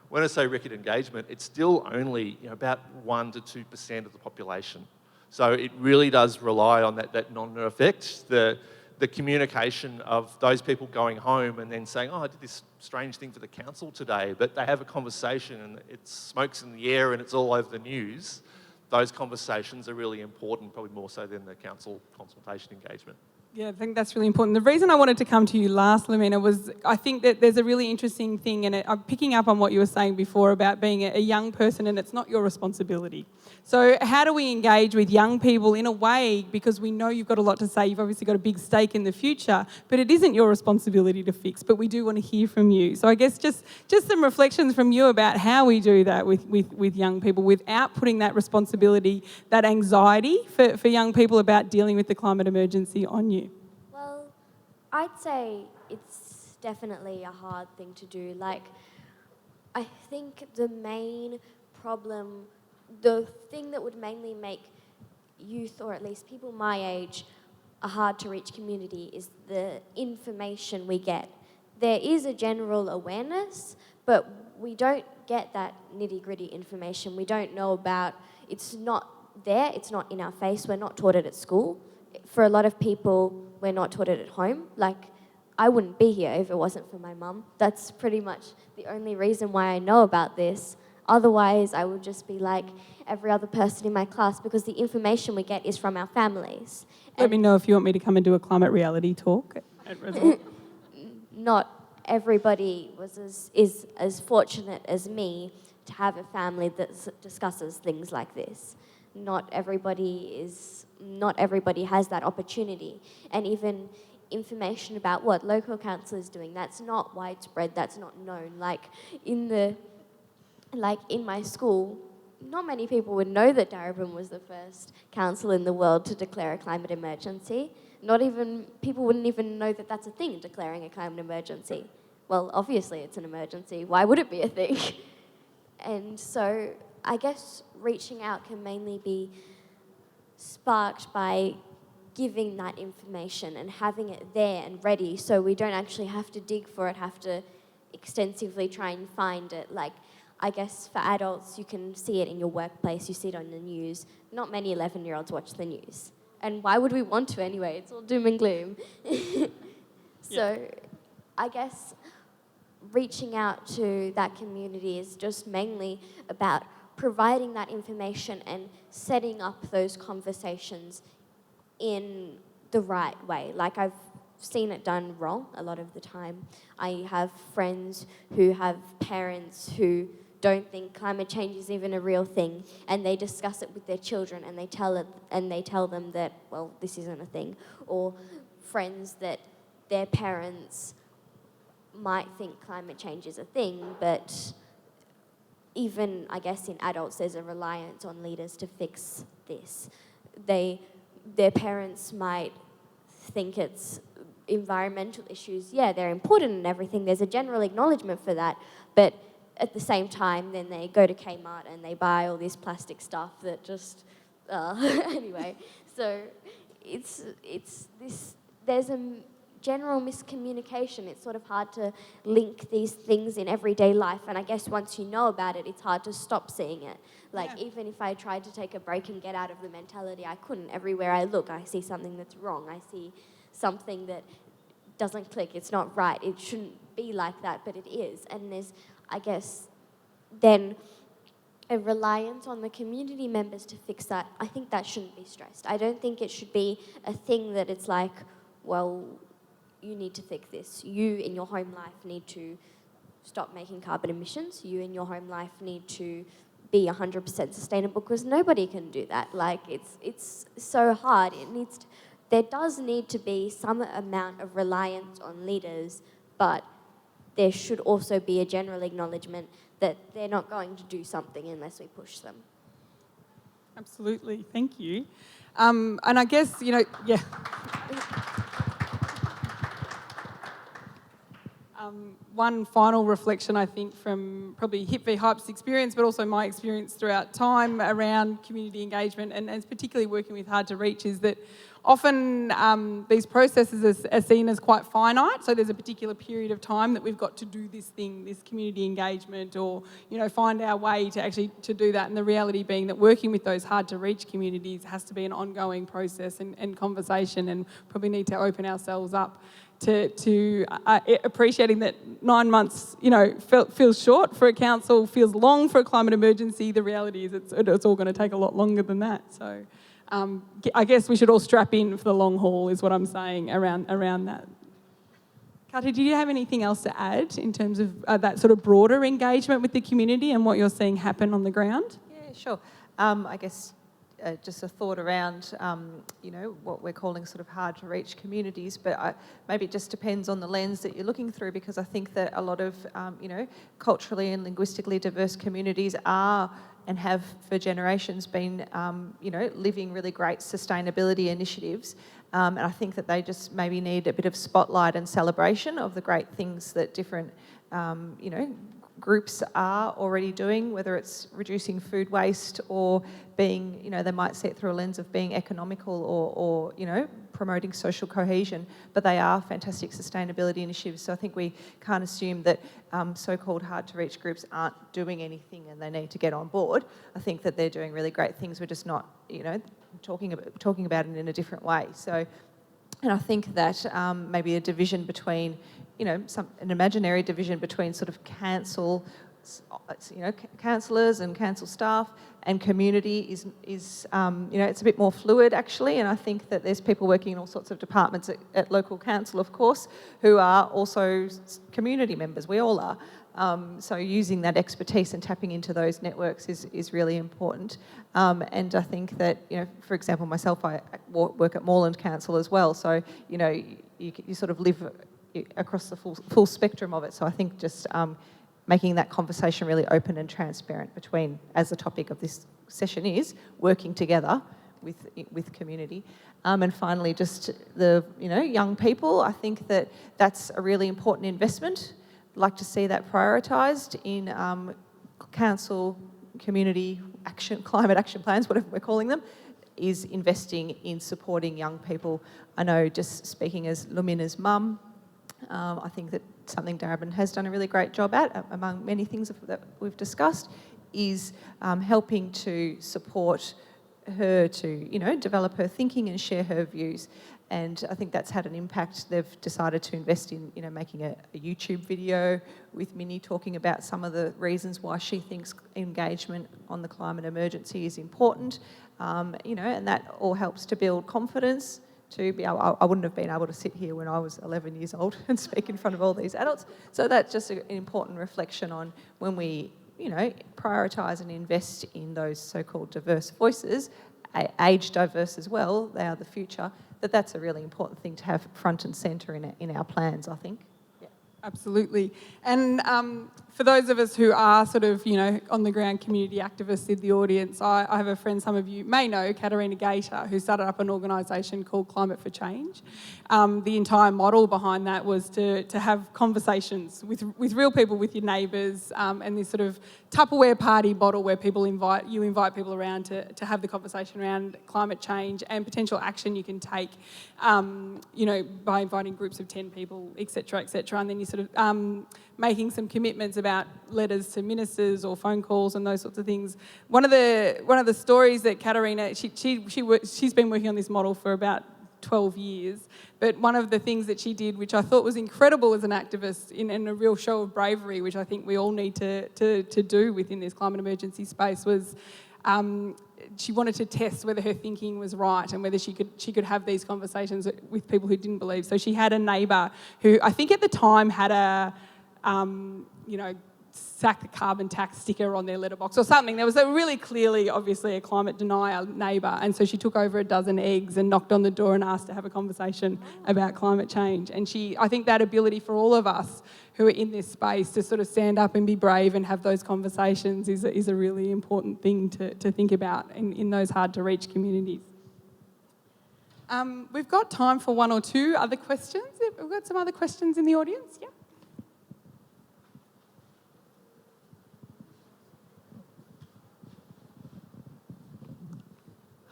When I say record engagement, it's still only about 1 to 2% of the population. So it really does rely on that non effect, the communication of those people going home and then saying, I did this strange thing for the council today, but they have a conversation and it's smoke's in the air and it's all over the news. Those conversations are really important, probably more so than the council consultation engagement. Yeah, I think that's really important. The reason I wanted to come to you last, Lamina, was I think that there's a really interesting thing, and I'm picking up on what you were saying before about being a young person and it's not your responsibility. So how do we engage with young people in a way, because we know you've got a lot to say, you've obviously got a big stake in the future, but it isn't your responsibility to fix, but we do want to hear from you. So I guess just some reflections from you about how we do that with young people without putting that responsibility, that anxiety for young people about dealing with the climate emergency on you. Well, I'd say it's definitely a hard thing to do. Like, I think the main problem, the thing that would mainly make youth, or at least people my age, a hard-to-reach community is the information we get. There is a general awareness, but we don't get that nitty-gritty information. We don't know about, it's not there, it's not in our face, we're not taught it at school. For a lot of people, we're not taught it at home. Like, I wouldn't be here if it wasn't for my mum. That's pretty much the only reason why I know about this. Otherwise, I would just be like every other person in my class, because the information we get is from our families. Let me know if you want me to come and do a climate reality talk at Resort. Not everybody is as fortunate as me to have a family that discusses things like this. Not everybody has that opportunity. And even information about what local council is doing, that's not widespread, that's not known. Like in my school, not many people would know that Daraban was the first council in the world to declare a climate emergency. People wouldn't even know that that's a thing, declaring a climate emergency. Well, obviously it's an emergency. Why would it be a thing? And so I guess reaching out can mainly be sparked by giving that information and having it there and ready, so we don't actually have to dig for it, have to extensively try and find it. Like, I guess for adults, you can see it in your workplace, you see it on the news. Not many 11-year-olds watch the news. And why would we want to anyway? It's all doom and gloom. So I guess reaching out to that community is just mainly about providing that information and setting up those conversations in the right way. Like, I've seen it done wrong a lot of the time. I have friends who have parents who don't think climate change is even a real thing, and they discuss it with their children, and they tell them that, well, this isn't a thing. Or friends that their parents might think climate change is a thing, but even, I guess, in adults, there's a reliance on leaders to fix this. Their parents might think it's environmental issues. Yeah, they're important and everything. There's a general acknowledgement for that. But at the same time, then they go to Kmart and they buy all this plastic stuff that just... anyway, so there's a general miscommunication. It's sort of hard to link these things in everyday life, and I guess once you know about it, it's hard to stop seeing it. Like, even if I tried to take a break and get out of the mentality, I couldn't. Everywhere I look, I see something that's wrong. I see something that doesn't click. It's not right. It shouldn't be like that, but it is. And there's, I guess, then a reliance on the community members to fix that. I think that shouldn't be stressed. I don't think it should be a thing that it's like, well, you need to fix this. You in your home life need to stop making carbon emissions. You in your home life need to be 100% sustainable, because nobody can do that. Like, it's so hard. There does need to be some amount of reliance on leaders, but there should also be a general acknowledgement that they're not going to do something unless we push them. Absolutely, thank you. And I guess, one final reflection, I think, from probably Hip v Hype's experience, but also my experience throughout time around community engagement and particularly working with hard to reach, is that often these processes are seen as quite finite. So there's a particular period of time that we've got to do this thing, this community engagement, or find our way to actually to do that. And the reality being that working with those hard to reach communities has to be an ongoing process and conversation, and probably need to open ourselves up to appreciating that 9 months, feels short for a council, feels long for a climate emergency. The reality is it's all going to take a lot longer than that. So I guess we should all strap in for the long haul, is what I'm saying around that. Kati, do you have anything else to add in terms of that sort of broader engagement with the community and what you're seeing happen on the ground? Yeah, sure. I guess just a thought around, what we're calling sort of hard to reach communities, but maybe it just depends on the lens that you're looking through, because I think that a lot of, culturally and linguistically diverse communities are and have for generations been, living really great sustainability initiatives. And I think that they just maybe need a bit of spotlight and celebration of the great things that different groups are already doing, whether it's reducing food waste or being, they might see it through a lens of being economical or promoting social cohesion, but they are fantastic sustainability initiatives. So I think we can't assume that so-called hard-to-reach groups aren't doing anything and they need to get on board. I think that they're doing really great things. We're just not, talking about it in a different way. So, and I think that maybe a division between, an imaginary division between sort of councillors and council staff and community is it's a bit more fluid actually, and I think that there's people working in all sorts of departments at local council, of course, who are also community members. We all are. So using that expertise and tapping into those networks is really important. And I think that, for example, myself, I work at Moreland Council as well. So, you sort of live across the full spectrum of it. So I think just making that conversation really open and transparent between, as the topic of this session is, working together with community. And finally, just the, young people, I think that that's a really important investment. I'd like to see that prioritised in council, community action, climate action plans, whatever we're calling them, is investing in supporting young people. I know, just speaking as Lumina's mum, I think that something Daraban has done a really great job at, among many things that we've discussed, is helping to support her to, develop her thinking and share her views. And I think that's had an impact. They've decided to invest in, making a YouTube video with Minnie talking about some of the reasons why she thinks engagement on the climate emergency is important. And that all helps to build confidence. I wouldn't have been able to sit here when I was 11 years old and speak in front of all these adults. So that's just an important reflection on when we, prioritise and invest in those so-called diverse voices, age diverse as well, they are the future, that's a really important thing to have front and centre in our plans, I think. Yeah. Absolutely. And for those of us who are sort of, on the ground community activists in the audience, I have a friend some of you may know, Katarina Gator, who started up an organisation called Climate for Change. The entire model behind that was to have conversations with real people, with your neighbours, and this sort of Tupperware party model where you invite people around to have the conversation around climate change and potential action you can take, by inviting groups of 10 people, etc., and then you sort of making some commitments about letters to ministers or phone calls and those sorts of things. One of the stories that Katarina, she's been working on this model for about 12 years, but one of the things that she did, which I thought was incredible as an activist in a real show of bravery, which I think we all need to do within this climate emergency space, was she wanted to test whether her thinking was right and whether she could have these conversations with people who didn't believe. So she had a neighbour who I think at the time had a sack the carbon tax sticker on their letterbox or something. There was a really clearly, obviously, a climate denier neighbour, and so she took over a dozen eggs and knocked on the door and asked to have a conversation about climate change. And I think that ability for all of us who are in this space to sort of stand up and be brave and have those conversations is a really important thing to think about in those hard-to-reach communities. We've got time for one or two other questions. We've got some other questions in the audience, yeah?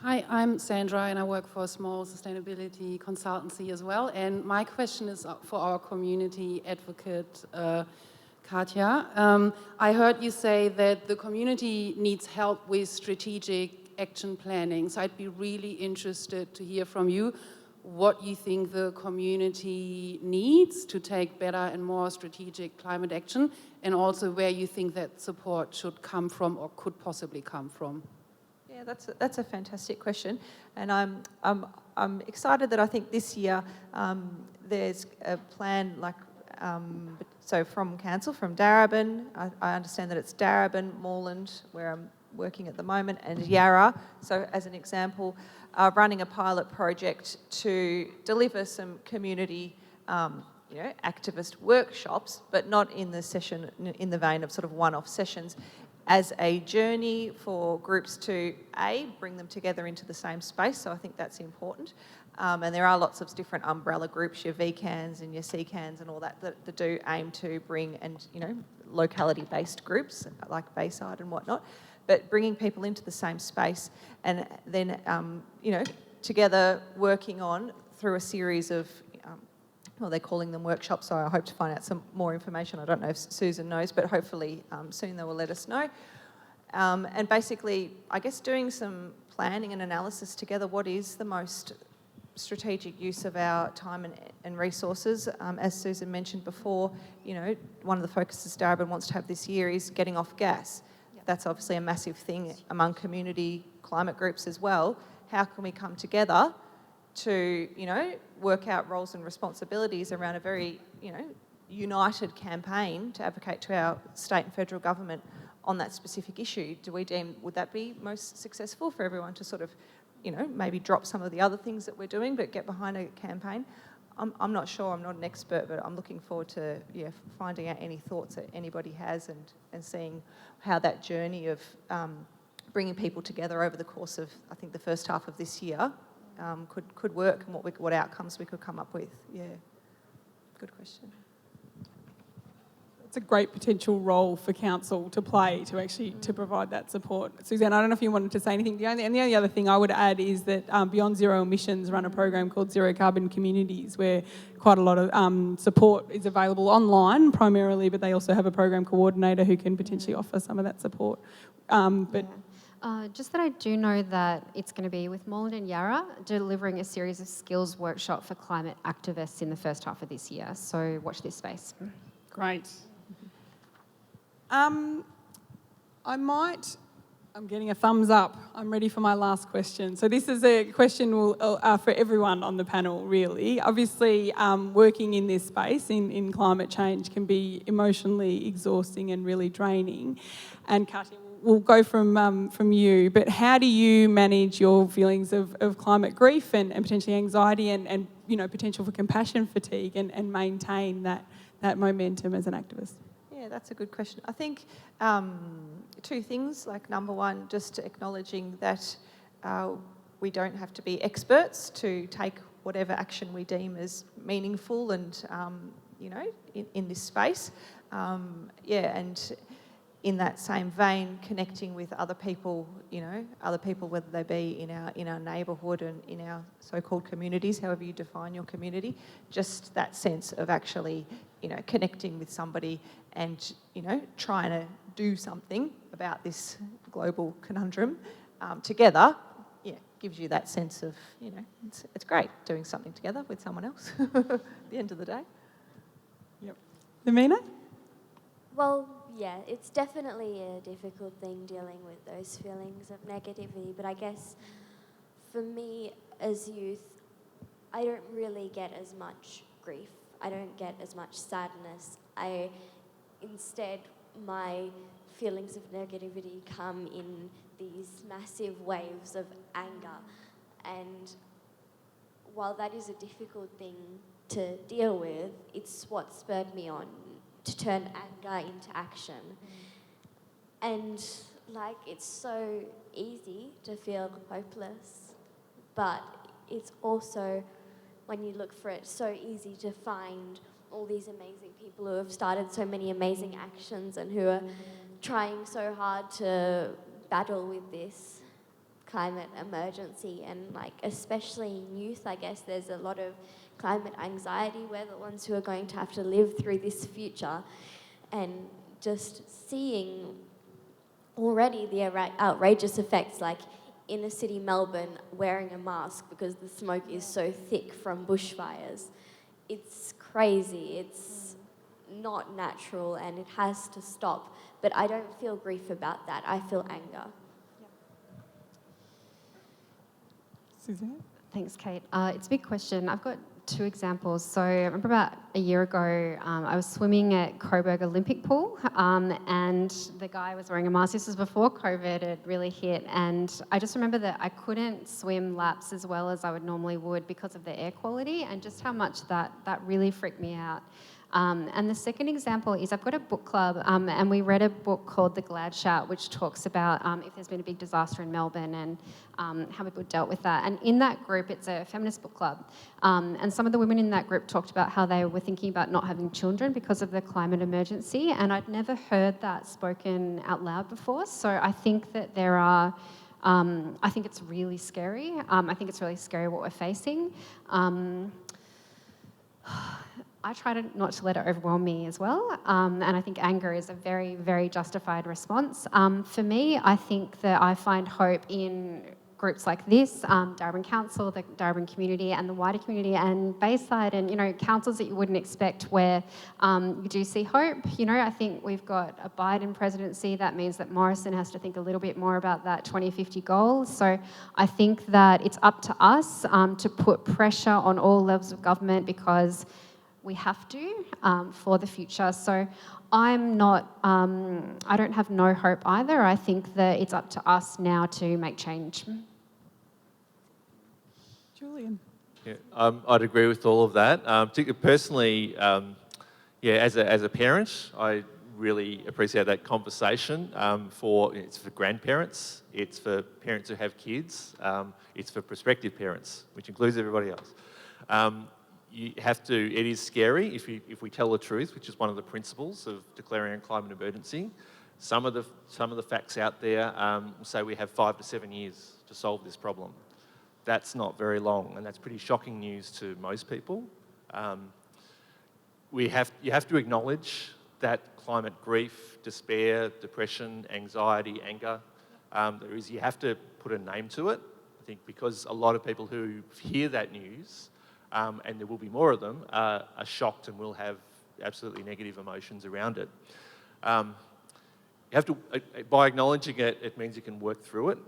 Hi, I'm Sandra and I work for a small sustainability consultancy as well. And my question is for our community advocate, Katja. I heard you say that the community needs help with strategic action planning. So I'd be really interested to hear from you what you think the community needs to take better and more strategic climate action, and also where you think that support should come from or could possibly come from. Yeah, that's a fantastic question, and I'm excited that I think this year there's a plan so from council, from Daraban. I understand that it's Daraban, Moreland, where I'm working at the moment, and Yarra. So as an example, running a pilot project to deliver some community activist workshops, but not in the vein of sort of one-off sessions, as a journey for groups to, bring them together into the same space. So I think that's important. And there are lots of different umbrella groups, your VCANs and your CCANs and all that, that do aim to bring, and, you know, locality-based groups like Bayside and whatnot, but bringing people into the same space and then, you know, together working on through a series of, well, they're calling them workshops, so I hope to find out some more information. I don't know if Susan knows, but hopefully soon they will let us know. And basically, I guess doing some planning and analysis together, what is the most strategic use of our time and resources. As Susan mentioned before, you know, one of the focuses Daraban wants to have this year is getting off gas. Yep. That's obviously a massive thing among community climate groups as well. How can we come together to, you know, work out roles and responsibilities around a very, you know, united campaign to advocate to our state and federal government on that specific issue? Do we deem, would that be most successful for everyone to sort of, you know, maybe drop some of the other things that we're doing, but get behind a campaign? I'm not sure, I'm not an expert, but I'm looking forward to, yeah, finding out any thoughts that anybody has and seeing how that journey of bringing people together over the course of, I think, the first half of this year could work, and what outcomes we could come up with. Yeah, good question. It's a great potential role for council to play to provide that support. Suzanne, I don't know if you wanted to say anything. The only other thing I would add is that Beyond Zero Emissions run a program called Zero Carbon Communities, where quite a lot of support is available online primarily, but they also have a program coordinator who can potentially offer some of that support. Just that I do know that it's going to be with Moreland and Yarra delivering a series of skills workshop for climate activists in the first half of this year. So watch this space. Great. I'm getting a thumbs up. I'm ready for my last question. So this is a question for everyone on the panel, really. Obviously, working in this space in climate change can be emotionally exhausting and really draining. And Katia, we'll go from you, but how do you manage your feelings of climate grief and potentially anxiety and you know, potential for compassion fatigue and maintain that momentum as an activist? Yeah, that's a good question. I think two things, like number one, just acknowledging that we don't have to be experts to take whatever action we deem as meaningful and, you know, in this space. And in that same vein, connecting with other people, you know, whether they be in our neighbourhood and in our so-called communities, however you define your community, just that sense of actually, you know, connecting with somebody and, you know, trying to do something about this global conundrum together, yeah, gives you that sense of, you know, it's great doing something together with someone else at the end of the day. Yep. Amina? Well, yeah, it's definitely a difficult thing dealing with those feelings of negativity, but I guess for me as youth, I don't really get as much grief. I don't get as much sadness. Instead, my feelings of negativity come in these massive waves of anger. And while that is a difficult thing to deal with, it's what spurred me on to turn anger into action. And like, it's so easy to feel hopeless, but it's also, when you look for it, so easy to find all these amazing people who have started so many amazing actions and who are trying so hard to battle with this climate emergency. And like, especially in youth, I guess there's a lot of climate anxiety. We're the ones who are going to have to live through this future, and just seeing already the outrageous effects, like inner city Melbourne wearing a mask because the smoke is so thick from bushfires. It's crazy, it's not natural, and it has to stop. But I don't feel grief about that, I feel anger. Suzanne? Thanks, Kate. It's a big question. I've got two examples. So I remember about a year ago, I was swimming at Coburg Olympic Pool, and the guy was wearing a mask. This was before COVID had really hit, and I just remember that I couldn't swim laps as well as I would normally would because of the air quality, and just how much that really freaked me out. And the second example is I've got a book club, and we read a book called The Glad Shout, which talks about if there's been a big disaster in Melbourne and how people dealt with that. And in that group, it's a feminist book club. And some of the women in that group talked about how they were thinking about not having children because of the climate emergency. And I'd never heard that spoken out loud before. So I think that there are... I think it's really scary. I think it's really scary what we're facing. I try not to let it overwhelm me as well. And I think anger is a very, very justified response. For me, I think that I find hope in groups like this, Daraban Council, the Daraban community and the wider community and Bayside and, councils that you wouldn't expect where you do see hope. I think we've got a Biden presidency. That means that Morrison has to think a little bit more about that 2050 goal. So I think that it's up to us to put pressure on all levels of government because we have to for the future. So I don't have no hope either. I think that it's up to us now to make change. Julian. Yeah, I'd agree with all of that. Personally, as a parent, I really appreciate that conversation. It's for grandparents, it's for parents who have kids, it's for prospective parents, which includes everybody else. It is scary if we tell the truth, which is one of the principles of declaring a climate emergency. Some of the facts out there say we have 5 to 7 years to solve this problem. That's not very long, and that's pretty shocking news to most people. You have to acknowledge that climate grief, despair, depression, anxiety, anger, you have to put a name to it. I think because a lot of people who hear that news, and there will be more of them, are shocked and will have absolutely negative emotions around it. By acknowledging it, it means you can work through it.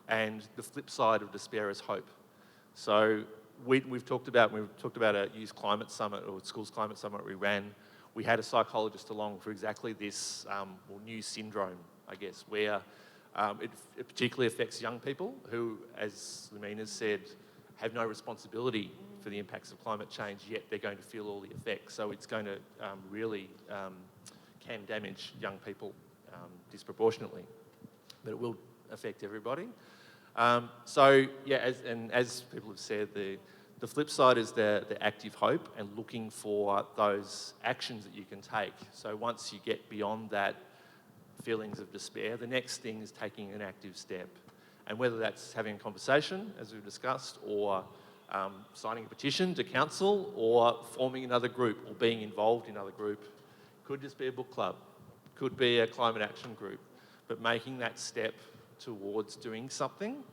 And the flip side of despair is hope. So we've talked about a youth climate summit or schools climate summit we ran. We had a psychologist along for exactly this new syndrome, I guess, where it particularly affects young people who, as Lamina said, have no responsibility for the impacts of climate change, yet they're going to feel all the effects. So it's going to really can damage young people disproportionately, but it will affect everybody. As people have said, the flip side is the active hope and looking for those actions that you can take. So once you get beyond that feelings of despair, the next thing is taking an active step. And whether that's having a conversation, as we've discussed, or signing a petition to council, or forming another group, or being involved in another group, could just be a book club, could be a climate action group, but making that step towards doing something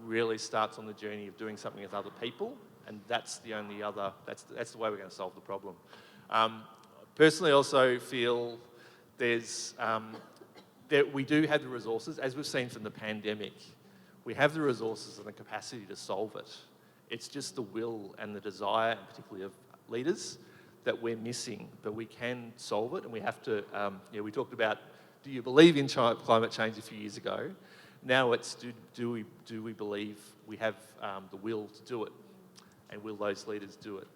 really starts on the journey of doing something with other people, and that's the way we're going to solve the problem. Personally, I also feel that we do have the resources, as we've seen from the pandemic. We have the resources and the capacity to solve it. It's just the will and the desire, and particularly of leaders, that we're missing. But we can solve it, and we have to. We talked about, do you believe in climate change a few years ago? Now it's do we believe we have the will to do it, and will those leaders do it?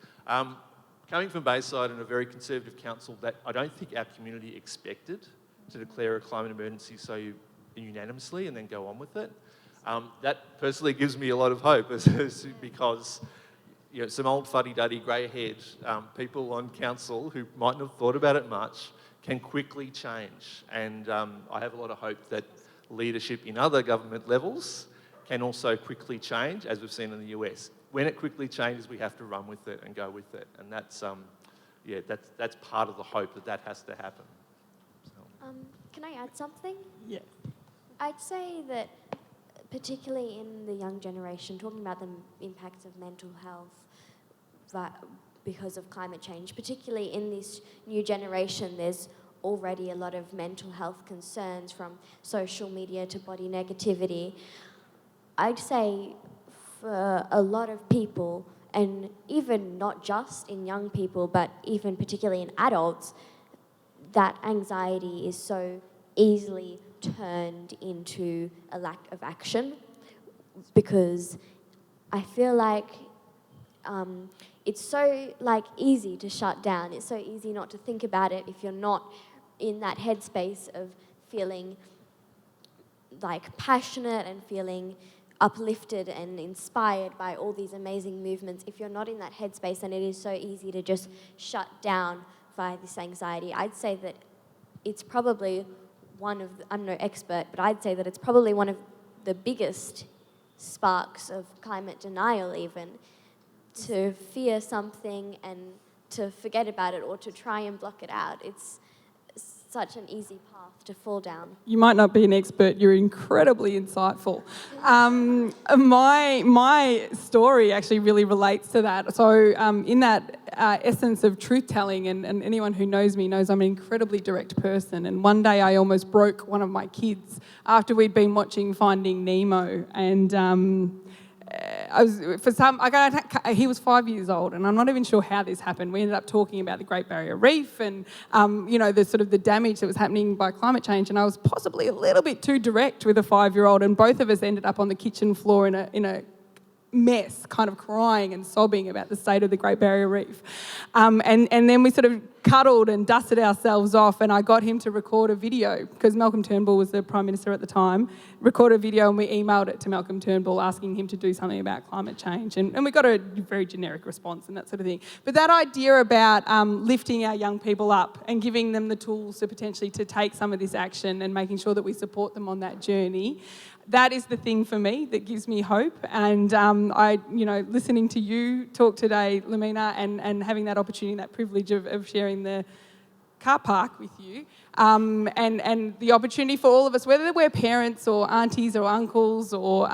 Coming from Bayside and a very conservative council that I don't think our community expected to declare a climate emergency so unanimously and then go on with it, that personally gives me a lot of hope because some old fuddy-duddy, grey-haired people on council who mightn't have thought about it much can quickly change. And I have a lot of hope that leadership in other government levels can also quickly change, as we've seen in the US. When it quickly changes, we have to run with it and go with it. And that's part of the hope that has to happen. So. Can I add something? Yeah. I'd say that particularly in the young generation, talking about the impacts of mental health because of climate change, particularly in this new generation, there's already a lot of mental health concerns from social media to body negativity. I'd say for a lot of people, and even not just in young people, but even particularly in adults, that anxiety is so easily turned into a lack of action, because I feel like it's so like easy to shut down. It's so easy not to think about it if you're not in that headspace of feeling like passionate and feeling uplifted and inspired by all these amazing movements. If you're not in that headspace, then it is so easy to just shut down by this anxiety. I'd say that it's probably one of, I'm no expert, but I'd say that it's probably one of the biggest sparks of climate denial even, to fear something and to forget about it or to try and block it out. It's such an easy path to fall down. You might not be an expert, you're incredibly insightful. My story actually really relates to that. So in that essence of truth-telling, and anyone who knows me knows I'm an incredibly direct person, and one day I almost broke one of my kids after we'd been watching Finding Nemo, and he was 5 years old, and I'm not even sure how this happened. We ended up talking about the Great Barrier Reef and, the sort of the damage that was happening by climate change, and I was possibly a little bit too direct with a 5-year-old, and both of us ended up on the kitchen floor in a mess, kind of crying and sobbing about the state of the Great Barrier Reef. And then we sort of cuddled and dusted ourselves off, and I got him to record a video, because Malcolm Turnbull was the Prime Minister at the time, record a video, and we emailed it to Malcolm Turnbull asking him to do something about climate change. And we got a very generic response and that sort of thing. But that idea about lifting our young people up and giving them the tools to potentially to take some of this action and making sure that we support them on that journey, that is the thing for me that gives me hope. And listening to you talk today, Lamina, and having that opportunity, that privilege of sharing the car park with you, and the opportunity for all of us, whether we're parents or aunties or uncles or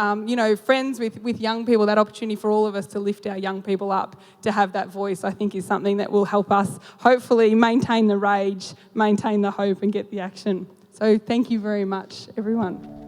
friends with young people, that opportunity for all of us to lift our young people up, to have that voice, I think is something that will help us hopefully maintain the rage, maintain the hope, and get the action. So thank you very much, everyone.